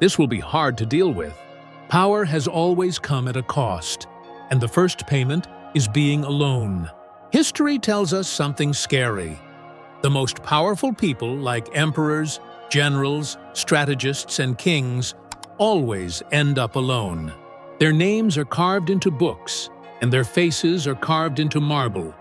This will be hard to deal with. Power has always come at a cost, and the first payment is being alone. History tells us something scary. The most powerful people, like emperors, generals, strategists, and kings, always end up alone. Their names are carved into books, and their faces are carved into marble.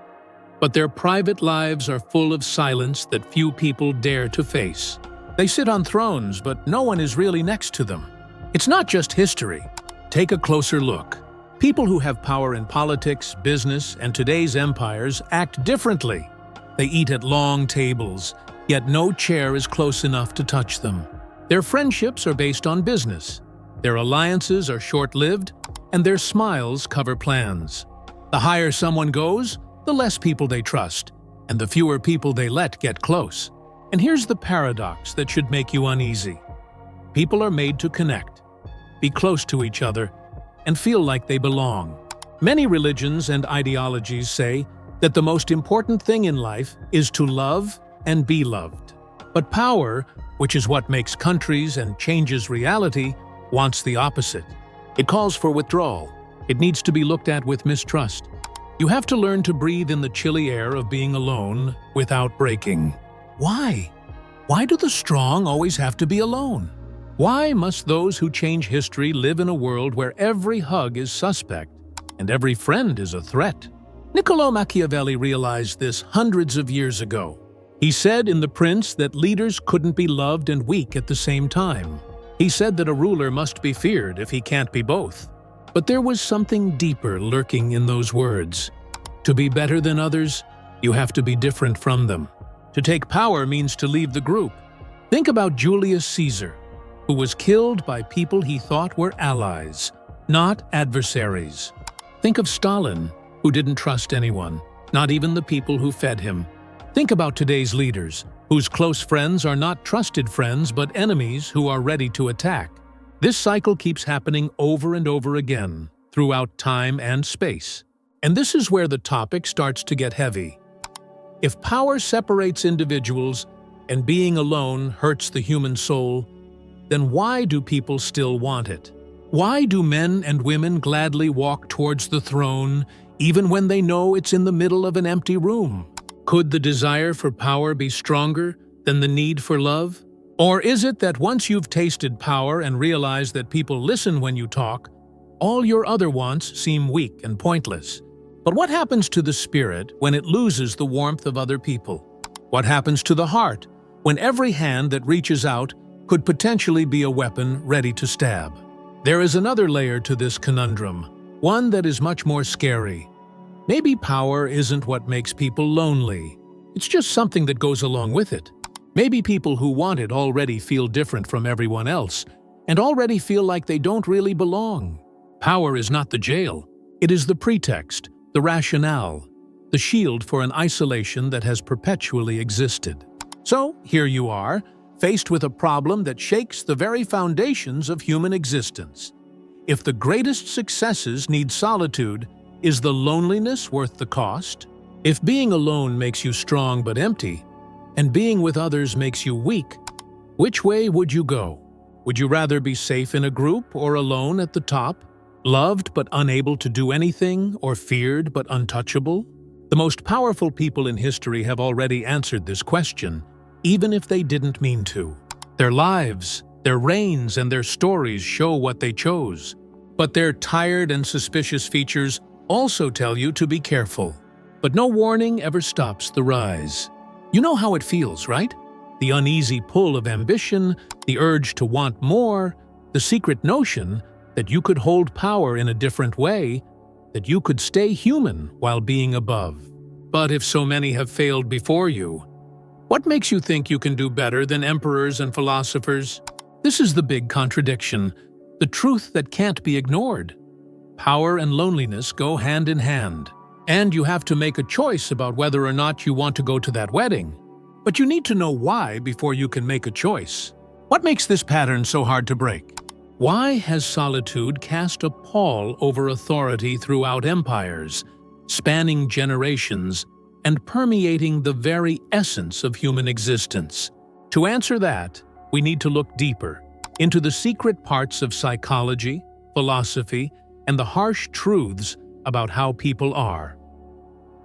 But their private lives are full of silence that few people dare to face. They sit on thrones, but no one is really next to them. It's not just history. Take a closer look. People who have power in politics, business, and today's empires act differently. They eat at long tables, yet no chair is close enough to touch them. Their friendships are based on business. Their alliances are short-lived, and their smiles cover plans. The higher someone goes, the less people they trust, and the fewer people they let get close. And here's the paradox that should make you uneasy. People are made to connect, be close to each other, and feel like they belong. Many religions and ideologies say that the most important thing in life is to love and be loved. But power, which is what makes countries and changes reality, wants the opposite. It calls for withdrawal. It needs to be looked at with mistrust. You have to learn to breathe in the chilly air of being alone without breaking. Why? Why do the strong always have to be alone? Why must those who change history live in a world where every hug is suspect and every friend is a threat? Niccolo Machiavelli realized this hundreds of years ago. He said in The Prince that leaders couldn't be loved and weak at the same time. He said that a ruler must be feared if he can't be both. But there was something deeper lurking in those words. To be better than others, you have to be different from them. To take power means to leave the group. Think about Julius Caesar, who was killed by people he thought were allies, not adversaries. Think of Stalin, who didn't trust anyone, not even the people who fed him. Think about today's leaders, whose close friends are not trusted friends but enemies who are ready to attack. This cycle keeps happening over and over again, throughout time and space. And this is where the topic starts to get heavy. If power separates individuals and being alone hurts the human soul, then why do people still want it? Why do men and women gladly walk towards the throne, even when they know it's in the middle of an empty room? Could the desire for power be stronger than the need for love? Or is it that once you've tasted power and realize that people listen when you talk, all your other wants seem weak and pointless? But what happens to the spirit when it loses the warmth of other people? What happens to the heart when every hand that reaches out could potentially be a weapon ready to stab? There is another layer to this conundrum, one that is much more scary. Maybe power isn't what makes people lonely. It's just something that goes along with it. Maybe people who want it already feel different from everyone else and already feel like they don't really belong. Power is not the jail. It is the pretext, the rationale, the shield for an isolation that has perpetually existed. So, here you are, faced with a problem that shakes the very foundations of human existence. If the greatest successes need solitude, is the loneliness worth the cost? If being alone makes you strong but empty, and being with others makes you weak, which way would you go? Would you rather be safe in a group or alone at the top? Loved but unable to do anything, or feared but untouchable? The most powerful people in history have already answered this question, even if they didn't mean to. Their lives, their reigns, and their stories show what they chose. But their tired and suspicious features also tell you to be careful. But no warning ever stops the rise. You know how it feels, right? The uneasy pull of ambition, the urge to want more, the secret notion that you could hold power in a different way, that you could stay human while being above. But if so many have failed before you, what makes you think you can do better than emperors and philosophers? This is the big contradiction, the truth that can't be ignored. Power and loneliness go hand in hand, and you have to make a choice about whether or not you want to go to that wedding. But you need to know why before you can make a choice. What makes this pattern so hard to break? Why has solitude cast a pall over authority throughout empires, spanning generations and permeating the very essence of human existence? To answer that, we need to look deeper. into the secret parts of psychology, philosophy, and the harsh truths about how people are.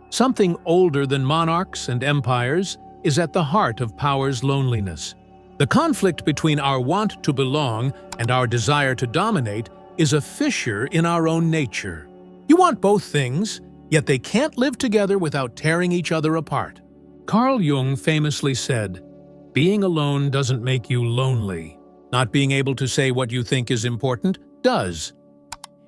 Something older than monarchs and empires is at the heart of power's loneliness. The conflict between our want to belong and our desire to dominate is a fissure in our own nature. You want both things, yet they can't live together without tearing each other apart. Carl Jung famously said, "Being alone doesn't make you lonely. Not being able to say what you think is important does."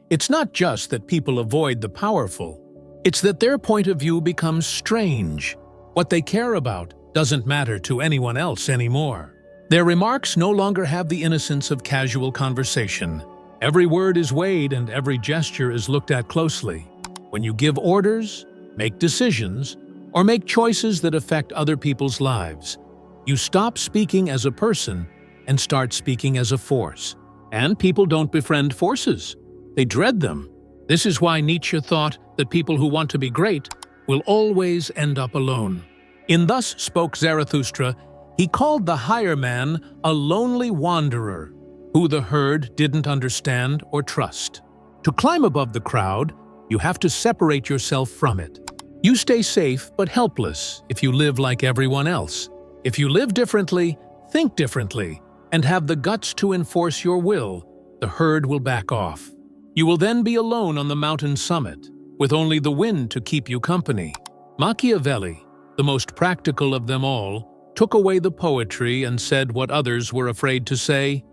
It's not just that people avoid the powerful. It's that their point of view becomes strange. What they care about doesn't matter to anyone else anymore. Their remarks no longer have the innocence of casual conversation. Every word is weighed and every gesture is looked at closely. When you give orders, make decisions, or make choices that affect other people's lives, you stop speaking as a person and start speaking as a force. And people don't befriend forces. They dread them. This is why Nietzsche thought that people who want to be great will always end up alone. In Thus Spoke Zarathustra, he called the higher man a lonely wanderer, who the herd didn't understand or trust. To climb above the crowd, you have to separate yourself from it. You stay safe but helpless if you live like everyone else. If you live differently, think differently, and have the guts to enforce your will, the herd will back off. You will then be alone on the mountain summit, with only the wind to keep you company. Machiavelli, the most practical of them all, took away the poetry and said what others were afraid to say: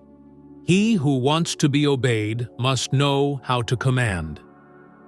"He who wants to be obeyed must know how to command."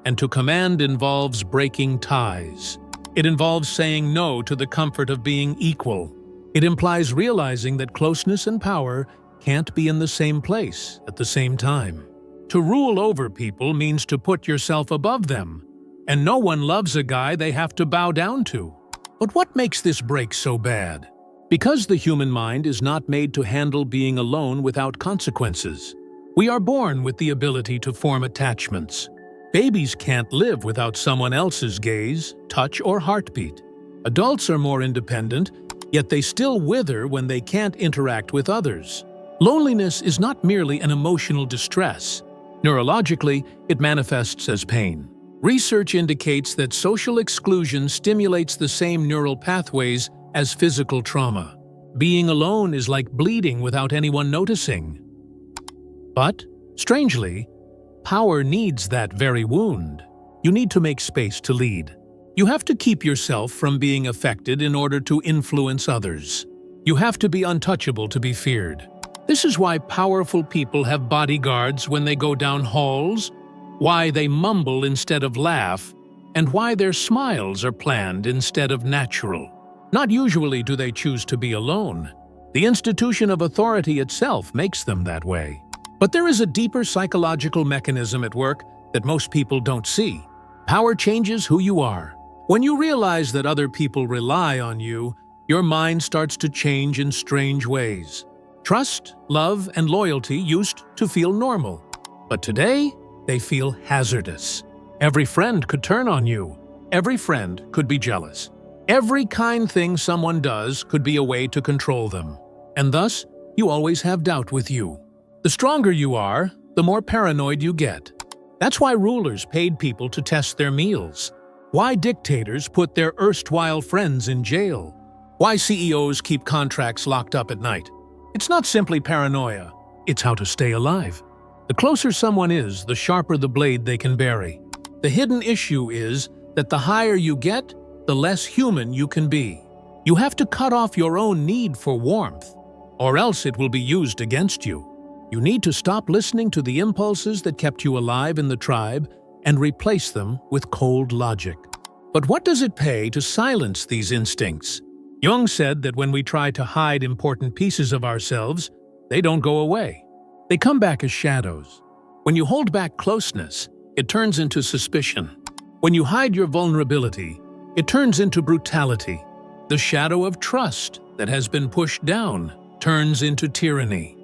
And to command involves breaking ties. It involves saying no to the comfort of being equal. It implies realizing that closeness and power can't be in the same place at the same time. To rule over people means to put yourself above them, and no one loves a guy they have to bow down to. But what makes this break so bad? Because the human mind is not made to handle being alone without consequences. We are born with the ability to form attachments. Babies can't live without someone else's gaze, touch, or heartbeat. Adults are more independent, yet they still wither when they can't interact with others. Loneliness is not merely an emotional distress. Neurologically, it manifests as pain. Research indicates that social exclusion stimulates the same neural pathways as physical trauma. Being alone is like bleeding without anyone noticing. But, strangely, power needs that very wound. You need to make space to lead. You have to keep yourself from being affected in order to influence others. You have to be untouchable to be feared. This is why powerful people have bodyguards when they go down halls, why they mumble instead of laugh, and why their smiles are planned instead of natural. Not usually do they choose to be alone. The institution of authority itself makes them that way. But there is a deeper psychological mechanism at work that most people don't see. Power changes who you are. When you realize that other people rely on you, your mind starts to change in strange ways. Trust, love, and loyalty used to feel normal, but today they feel hazardous. Every friend could turn on you. Every friend could be jealous. Every kind thing someone does could be a way to control them. And thus, you always have doubt with you. The stronger you are, the more paranoid you get. That's why rulers paid people to test their meals. Why dictators put their erstwhile friends in jail. Why CEOs keep contracts locked up at night. It's not simply paranoia, it's how to stay alive. The closer someone is, the sharper the blade they can bury. The hidden issue is that the higher you get, the less human you can be. You have to cut off your own need for warmth, or else it will be used against you. You need to stop listening to the impulses that kept you alive in the tribe and replace them with cold logic. But what does it pay to silence these instincts? Jung said that when we try to hide important pieces of ourselves, they don't go away. They come back as shadows. When you hold back closeness, it turns into suspicion. When you hide your vulnerability, it turns into brutality. The shadow of trust that has been pushed down turns into tyranny.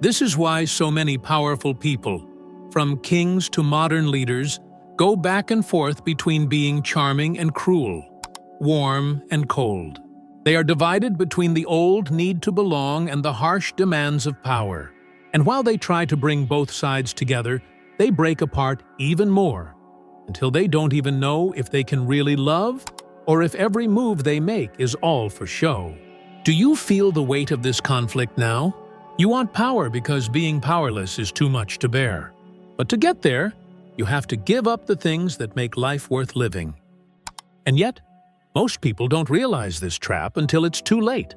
This is why so many powerful people, from kings to modern leaders, go back and forth between being charming and cruel, warm and cold. They are divided between the old need to belong and the harsh demands of power. And while they try to bring both sides together, they break apart even more, until they don't even know if they can really love or if every move they make is all for show. Do you feel the weight of this conflict now? You want power because being powerless is too much to bear. But to get there, you have to give up the things that make life worth living. And yet, most people don't realize this trap until it's too late.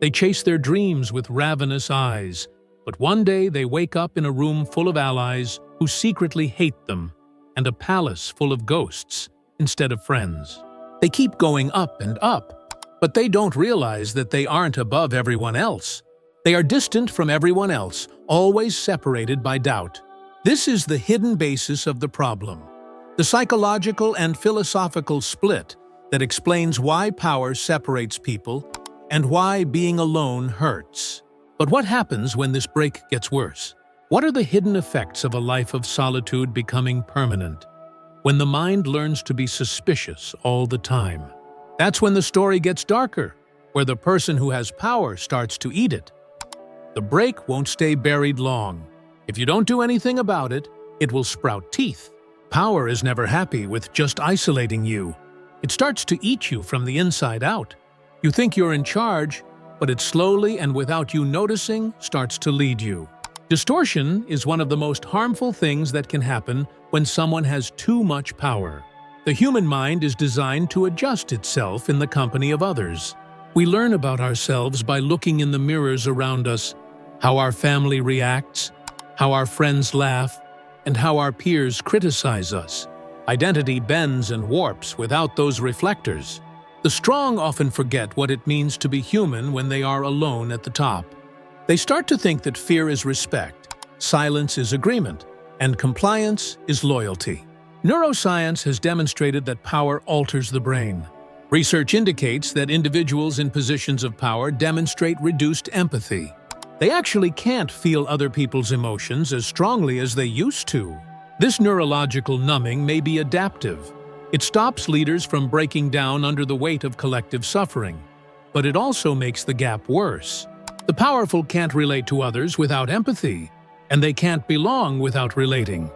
They chase their dreams with ravenous eyes, but one day they wake up in a room full of allies who secretly hate them, and a palace full of ghosts instead of friends. They keep going up and up, but they don't realize that they aren't above everyone else. They are distant from everyone else, always separated by doubt. This is the hidden basis of the problem, the psychological and philosophical split that explains why power separates people and why being alone hurts. But what happens when this break gets worse? What are the hidden effects of a life of solitude becoming permanent? When the mind learns to be suspicious all the time. That's when the story gets darker, where the person who has power starts to eat it. The break won't stay buried long. If you don't do anything about it, it will sprout teeth. Power is never happy with just isolating you. It starts to eat you from the inside out. You think you're in charge, but it slowly and without you noticing starts to lead you. Distortion is one of the most harmful things that can happen when someone has too much power. The human mind is designed to adjust itself in the company of others. We learn about ourselves by looking in the mirrors around us, how our family reacts, how our friends laugh, and how our peers criticize us. Identity bends and warps without those reflectors. The strong often forget what it means to be human when they are alone at the top. They start to think that fear is respect, silence is agreement, and compliance is loyalty. Neuroscience has demonstrated that power alters the brain. Research indicates that individuals in positions of power demonstrate reduced empathy. They actually can't feel other people's emotions as strongly as they used to. This neurological numbing may be adaptive. It stops leaders from breaking down under the weight of collective suffering, but it also makes the gap worse. The powerful can't relate to others without empathy, and they can't belong without relating.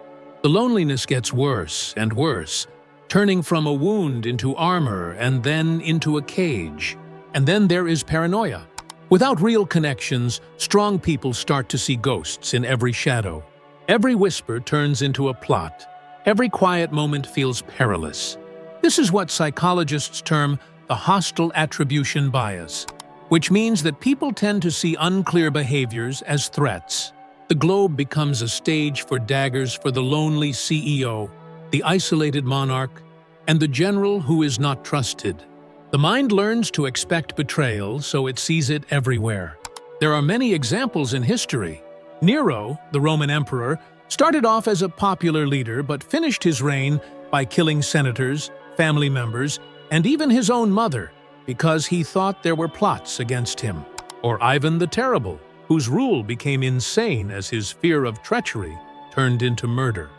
The loneliness gets worse and worse, turning from a wound into armor and then into a cage. And then there is paranoia. Without real connections, strong people start to see ghosts in every shadow. Every whisper turns into a plot. Every quiet moment feels perilous. This is what psychologists term the hostile attribution bias, which means that people tend to see unclear behaviors as threats. The globe becomes a stage for daggers for the lonely CEO, the isolated monarch, and the general who is not trusted. The mind learns to expect betrayal, so it sees it everywhere. There are many examples in history. Nero, the Roman emperor, started off as a popular leader but finished his reign by killing senators, family members, and even his own mother because he thought there were plots against him. Or Ivan the Terrible, whose rule became insane as his fear of treachery turned into murder.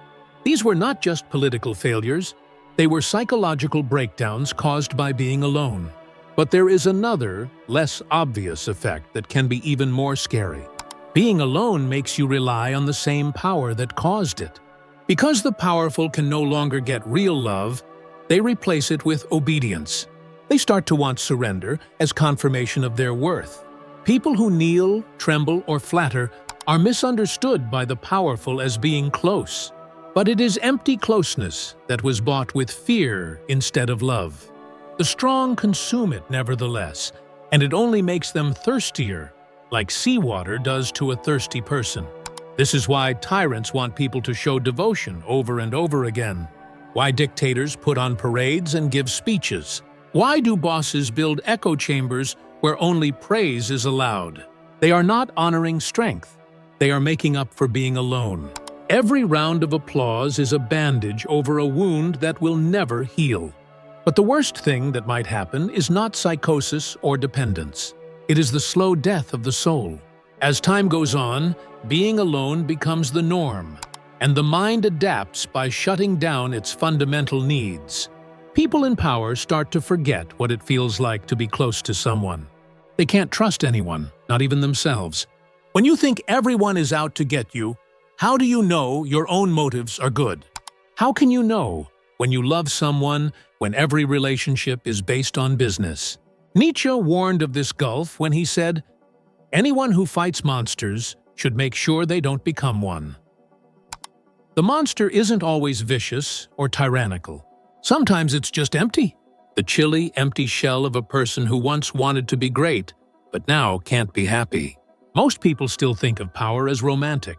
These were not just political failures, they were psychological breakdowns caused by being alone. But there is another, less obvious effect that can be even more scary. Being alone makes you rely on the same power that caused it. Because the powerful can no longer get real love, they replace it with obedience. They start to want surrender as confirmation of their worth. People who kneel, tremble, or flatter are misunderstood by the powerful as being close. But it is empty closeness that was bought with fear instead of love. The strong consume it nevertheless, and it only makes them thirstier, like seawater does to a thirsty person. This is why tyrants want people to show devotion over and over again. Why dictators put on parades and give speeches. Why do bosses build echo chambers where only praise is allowed? They are not honoring strength. They are making up for being alone. Every round of applause is a bandage over a wound that will never heal. But the worst thing that might happen is not psychosis or dependence. It is the slow death of the soul. As time goes on, being alone becomes the norm, and the mind adapts by shutting down its fundamental needs. People in power start to forget what it feels like to be close to someone. They can't trust anyone, not even themselves. When you think everyone is out to get you, how do you know your own motives are good? How can you know when you love someone when every relationship is based on business? Nietzsche warned of this gulf when he said, "Anyone who fights monsters should make sure they don't become one." The monster isn't always vicious or tyrannical. Sometimes it's just empty. The chilly, empty shell of a person who once wanted to be great, but now can't be happy. Most people still think of power as romantic.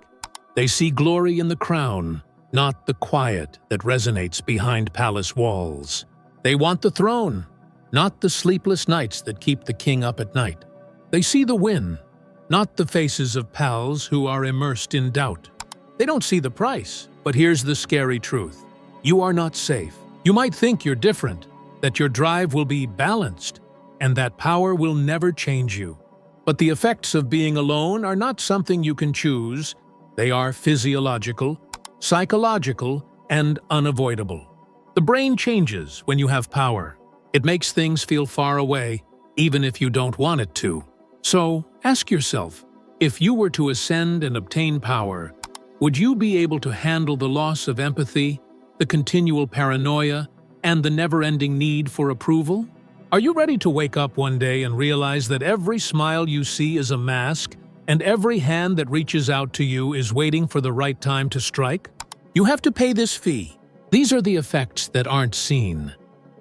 They see glory in the crown, not the quiet that resonates behind palace walls. They want the throne, not the sleepless nights that keep the king up at night. They see the win, not the faces of pals who are immersed in doubt. They don't see the price, but here's the scary truth. You are not safe. You might think you're different, that your drive will be balanced, and that power will never change you. But the effects of being alone are not something you can choose. They are physiological, psychological, and unavoidable. The brain changes when you have power. It makes things feel far away, even if you don't want it to. So, ask yourself, if you were to ascend and obtain power, would you be able to handle the loss of empathy, the continual paranoia, and the never-ending need for approval? Are you ready to wake up one day and realize that every smile you see is a mask, and every hand that reaches out to you is waiting for the right time to strike? You have to pay this fee. These are the effects that aren't seen.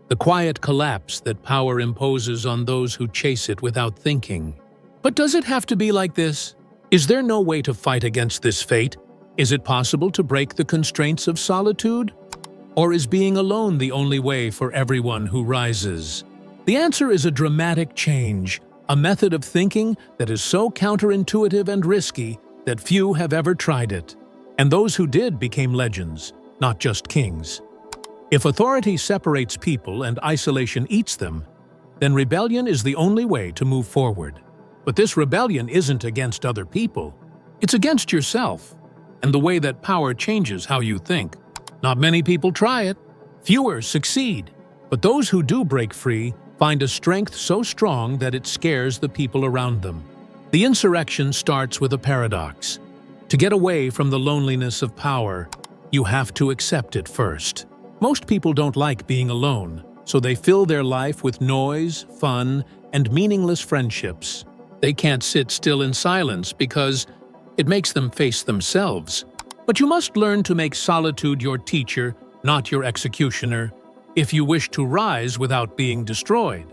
The quiet collapse that power imposes on those who chase it without thinking. But does it have to be like this? Is there no way to fight against this fate? Is it possible to break the constraints of solitude? Or is being alone the only way for everyone who rises? The answer is a dramatic change, a method of thinking that is so counterintuitive and risky that few have ever tried it. And those who did became legends, not just kings. If authority separates people and isolation eats them, then rebellion is the only way to move forward. But this rebellion isn't against other people. It's against yourself, and the way that power changes how you think. Not many people try it. Fewer succeed. But those who do break free find a strength so strong that it scares the people around them. The insurrection starts with a paradox. To get away from the loneliness of power, you have to accept it first. Most people don't like being alone, so they fill their life with noise, fun, and meaningless friendships. They can't sit still in silence because it makes them face themselves. But you must learn to make solitude your teacher, not your executioner, if you wish to rise without being destroyed.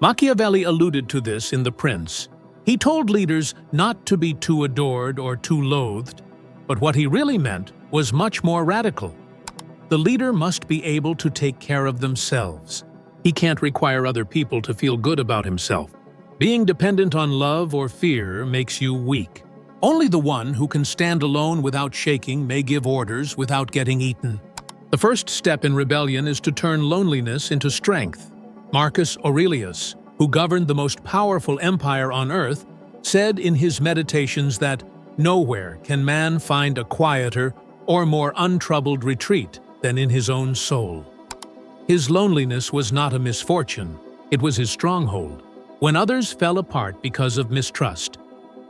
Machiavelli alluded to this in The Prince. He told leaders not to be too adored or too loathed, but what he really meant was much more radical. The leader must be able to take care of themselves. He can't require other people to feel good about himself. Being dependent on love or fear makes you weak. Only the one who can stand alone without shaking may give orders without getting eaten. The first step in rebellion is to turn loneliness into strength. Marcus Aurelius, who governed the most powerful empire on earth, said in his meditations that nowhere can man find a quieter or more untroubled retreat than in his own soul. His loneliness was not a misfortune, it was his stronghold. When others fell apart because of mistrust,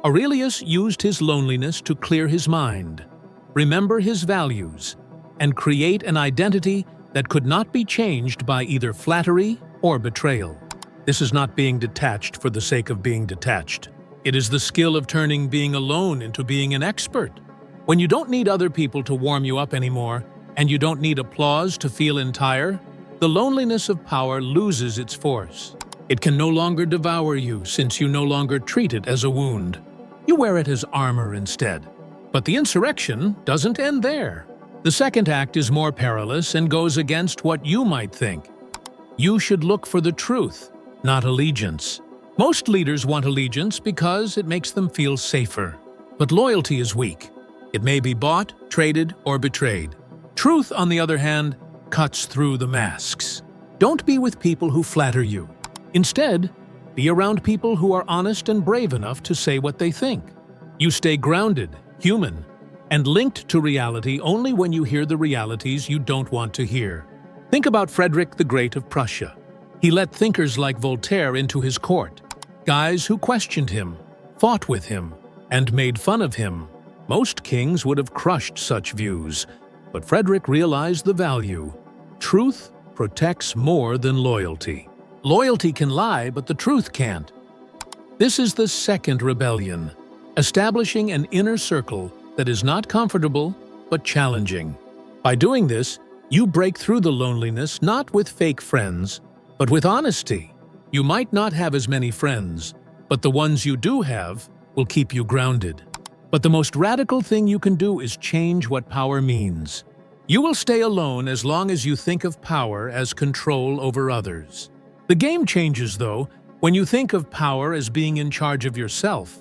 Aurelius used his loneliness to clear his mind, remember his values, and create an identity that could not be changed by either flattery or betrayal. This is not being detached for the sake of being detached. It is the skill of turning being alone into being an expert. When you don't need other people to warm you up anymore, and you don't need applause to feel entire, the loneliness of power loses its force. It can no longer devour you since you no longer treat it as a wound. You wear it as armor instead. But the insurrection doesn't end there. The second act is more perilous and goes against what you might think. You should look for the truth, not allegiance. Most leaders want allegiance because it makes them feel safer. But loyalty is weak. It may be bought, traded, or betrayed. Truth, on the other hand, cuts through the masks. Don't be with people who flatter you. Instead, be around people who are honest and brave enough to say what they think. You stay grounded, human, and linked to reality only when you hear the realities you don't want to hear. Think about Frederick the Great of Prussia. He let thinkers like Voltaire into his court, guys who questioned him, fought with him, and made fun of him. Most kings would have crushed such views, but Frederick realized the value. Truth protects more than loyalty. Loyalty can lie, but the truth can't. This is the second rebellion, establishing an inner circle that is not comfortable, but challenging. By doing this, you break through the loneliness not with fake friends, but with honesty. You might not have as many friends, but the ones you do have will keep you grounded. But the most radical thing you can do is change what power means. You will stay alone as long as you think of power as control over others. The game changes, though, when you think of power as being in charge of yourself.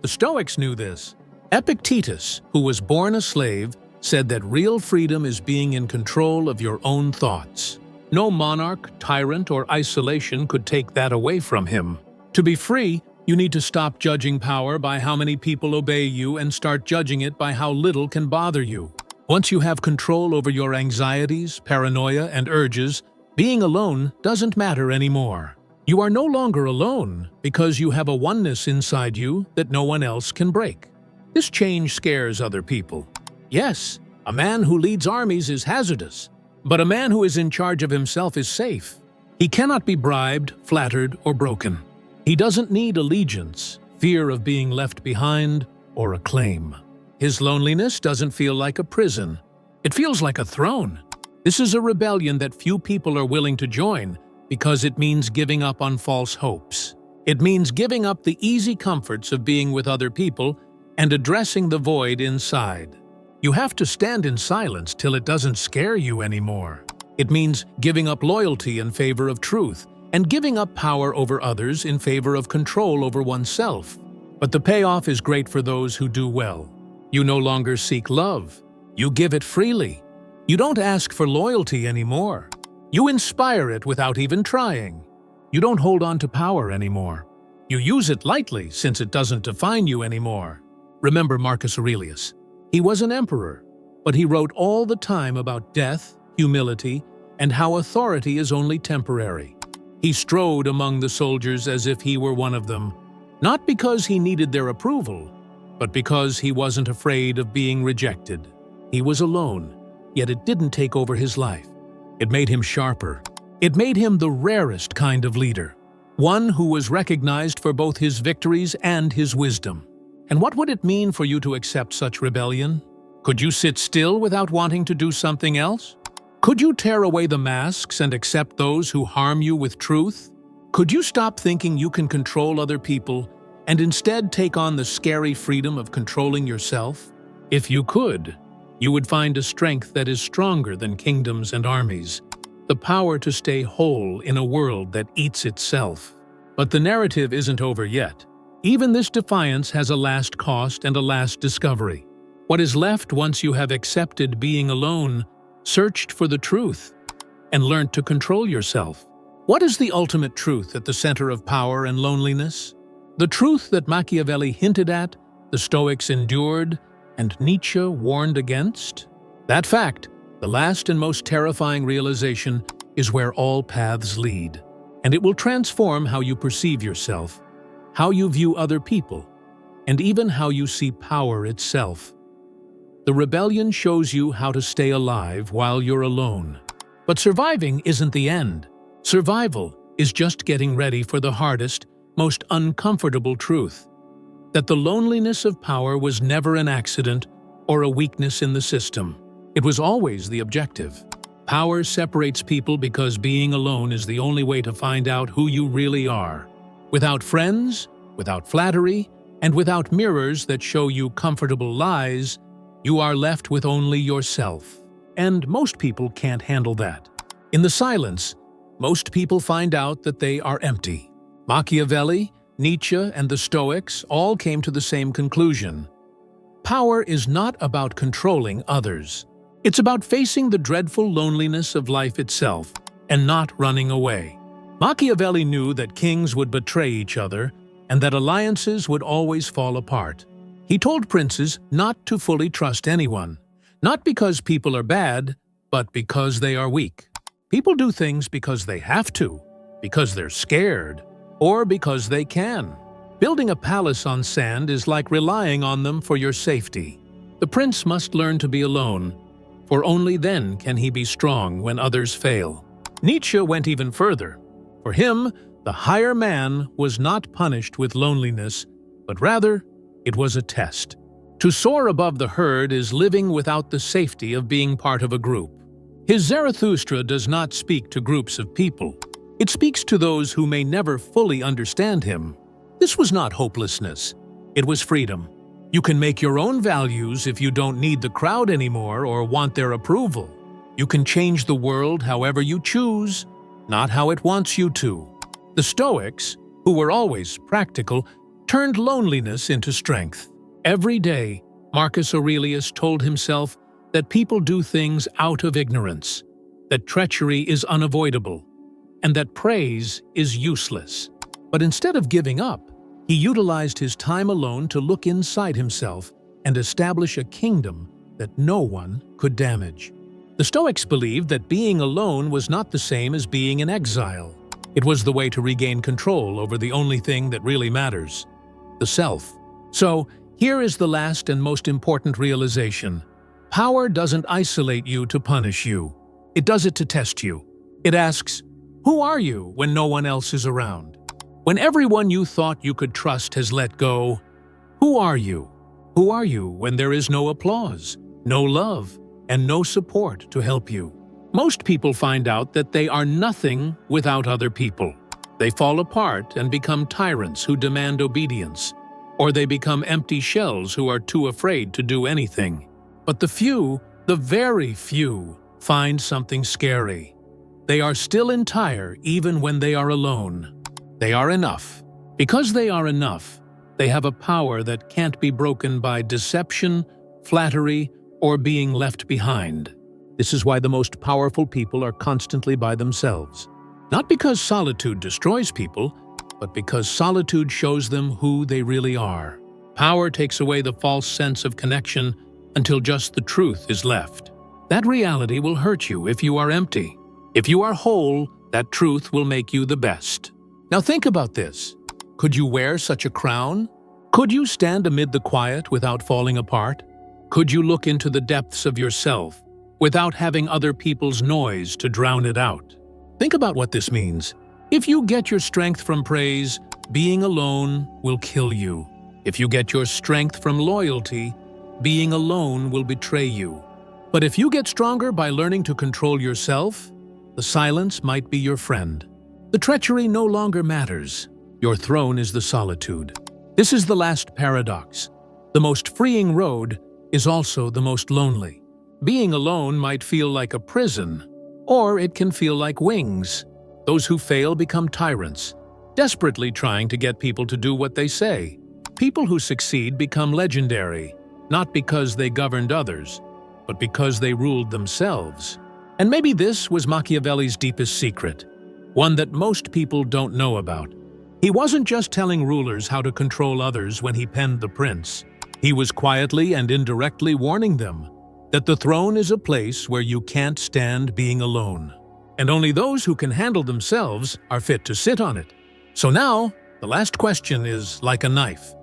The Stoics knew this. Epictetus, who was born a slave, said that real freedom is being in control of your own thoughts. No monarch, tyrant, or isolation could take that away from him. To be free, you need to stop judging power by how many people obey you and start judging it by how little can bother you. Once you have control over your anxieties, paranoia, and urges, being alone doesn't matter anymore. You are no longer alone because you have a oneness inside you that no one else can break. This change scares other people. Yes, a man who leads armies is hazardous, but a man who is in charge of himself is safe. He cannot be bribed, flattered, or broken. He doesn't need allegiance, fear of being left behind, or acclaim. His loneliness doesn't feel like a prison. It feels like a throne. This is a rebellion that few people are willing to join because it means giving up on false hopes. It means giving up the easy comforts of being with other people and addressing the void inside. You have to stand in silence till it doesn't scare you anymore. It means giving up loyalty in favor of truth and giving up power over others in favor of control over oneself. But the payoff is great for those who do well. You no longer seek love. You give it freely. You don't ask for loyalty anymore. You inspire it without even trying. You don't hold on to power anymore. You use it lightly since it doesn't define you anymore. Remember Marcus Aurelius. He was an emperor, but he wrote all the time about death, humility, and how authority is only temporary. He strode among the soldiers as if he were one of them, not because he needed their approval, but because he wasn't afraid of being rejected. He was alone, yet it didn't take over his life. It made him sharper. It made him the rarest kind of leader, one who was recognized for both his victories and his wisdom. And what would it mean for you to accept such rebellion? Could you sit still without wanting to do something else? Could you tear away the masks and accept those who harm you with truth? Could you stop thinking you can control other people and instead take on the scary freedom of controlling yourself? If you could, you would find a strength that is stronger than kingdoms and armies, the power to stay whole in a world that eats itself. But the narrative isn't over yet. Even this defiance has a last cost and a last discovery. What is left once you have accepted being alone, searched for the truth, and learned to control yourself? What is the ultimate truth at the center of power and loneliness? The truth that Machiavelli hinted at, the Stoics endured, and Nietzsche warned against? That fact, the last and most terrifying realization, is where all paths lead, and it will transform how you perceive yourself, how you view other people, and even how you see power itself. The rebellion shows you how to stay alive while you're alone. But surviving isn't the end. Survival is just getting ready for the hardest, most uncomfortable truth: that the loneliness of power was never an accident or a weakness in the system. It was always the objective. Power separates people because being alone is the only way to find out who you really are. Without friends, without flattery, and without mirrors that show you comfortable lies, you are left with only yourself. And most people can't handle that. In the silence, most people find out that they are empty. Machiavelli, Nietzsche, and the Stoics all came to the same conclusion. Power is not about controlling others. It's about facing the dreadful loneliness of life itself and not running away. Machiavelli knew that kings would betray each other and that alliances would always fall apart. He told princes not to fully trust anyone, not because people are bad, but because they are weak. People do things because they have to, because they're scared, or because they can. Building a palace on sand is like relying on them for your safety. The prince must learn to be alone, for only then can he be strong when others fail. Nietzsche went even further. For him, the higher man was not punished with loneliness, but rather it was a test. To soar above the herd is living without the safety of being part of a group. His Zarathustra does not speak to groups of people. It speaks to those who may never fully understand him. This was not hopelessness. It was freedom. You can make your own values if you don't need the crowd anymore or want their approval. You can change the world however you choose, not how it wants you to. The Stoics, who were always practical, turned loneliness into strength. Every day, Marcus Aurelius told himself that people do things out of ignorance, that treachery is unavoidable, and that praise is useless. But instead of giving up, he utilized his time alone to look inside himself and establish a kingdom that no one could damage. The Stoics believed that being alone was not the same as being in exile. It was the way to regain control over the only thing that really matters, the self. So, here is the last and most important realization. Power doesn't isolate you to punish you. It does it to test you. It asks, who are you when no one else is around? When everyone you thought you could trust has let go, who are you? Who are you when there is no applause, no love, and no support to help you? Most people find out that they are nothing without other people. They fall apart and become tyrants who demand obedience, or they become empty shells who are too afraid to do anything. But the few, the very few, find something scary. They are still entire even when they are alone. They are enough. Because they are enough, they have a power that can't be broken by deception, flattery, or being left behind. This is why the most powerful people are constantly by themselves. Not because solitude destroys people, but because solitude shows them who they really are. Power takes away the false sense of connection until just the truth is left. That reality will hurt you if you are empty. If you are whole, that truth will make you the best. Now think about this. Could you wear such a crown? Could you stand amid the quiet without falling apart? Could you look into the depths of yourself without having other people's noise to drown it out? Think about what this means. If you get your strength from praise, being alone will kill you. If you get your strength from loyalty, being alone will betray you. But if you get stronger by learning to control yourself, the silence might be your friend. The treachery no longer matters. Your throne is the solitude. This is the last paradox. The most freeing road is also the most lonely. Being alone might feel like a prison, or it can feel like wings. Those who fail become tyrants, desperately trying to get people to do what they say. People who succeed become legendary, not because they governed others, but because they ruled themselves. And maybe this was Machiavelli's deepest secret, one that most people don't know about. He wasn't just telling rulers how to control others when he penned The Prince. He was quietly and indirectly warning them that the throne is a place where you can't stand being alone. And only those who can handle themselves are fit to sit on it. So now, the last question is like a knife.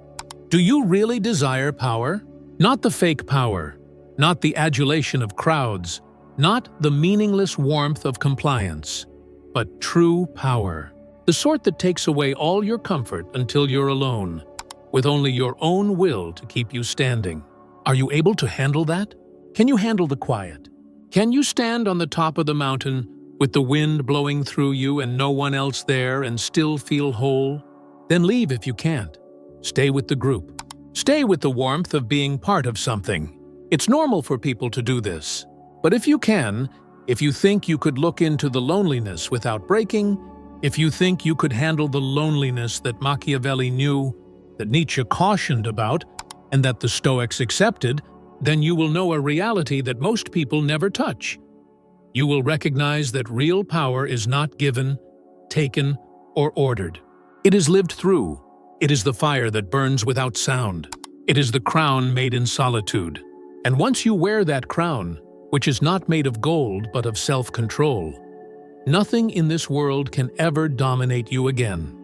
Do you really desire power? Not the fake power, not the adulation of crowds, not the meaningless warmth of compliance, but true power. The sort that takes away all your comfort until you're alone, with only your own will to keep you standing. Are you able to handle that? Can you handle the quiet? Can you stand on the top of the mountain with the wind blowing through you and no one else there and still feel whole? Then leave if you can't. Stay with the group. Stay with the warmth of being part of something. It's normal for people to do this. But if you can, if you think you could look into the loneliness without breaking, if you think you could handle the loneliness that Machiavelli knew, that Nietzsche cautioned about, and that the Stoics accepted, then you will know a reality that most people never touch. You will recognize that real power is not given, taken, or ordered. It is lived through. It is the fire that burns without sound. It is the crown made in solitude. And once you wear that crown, which is not made of gold but of self-control, Nothing in this world can ever dominate you again.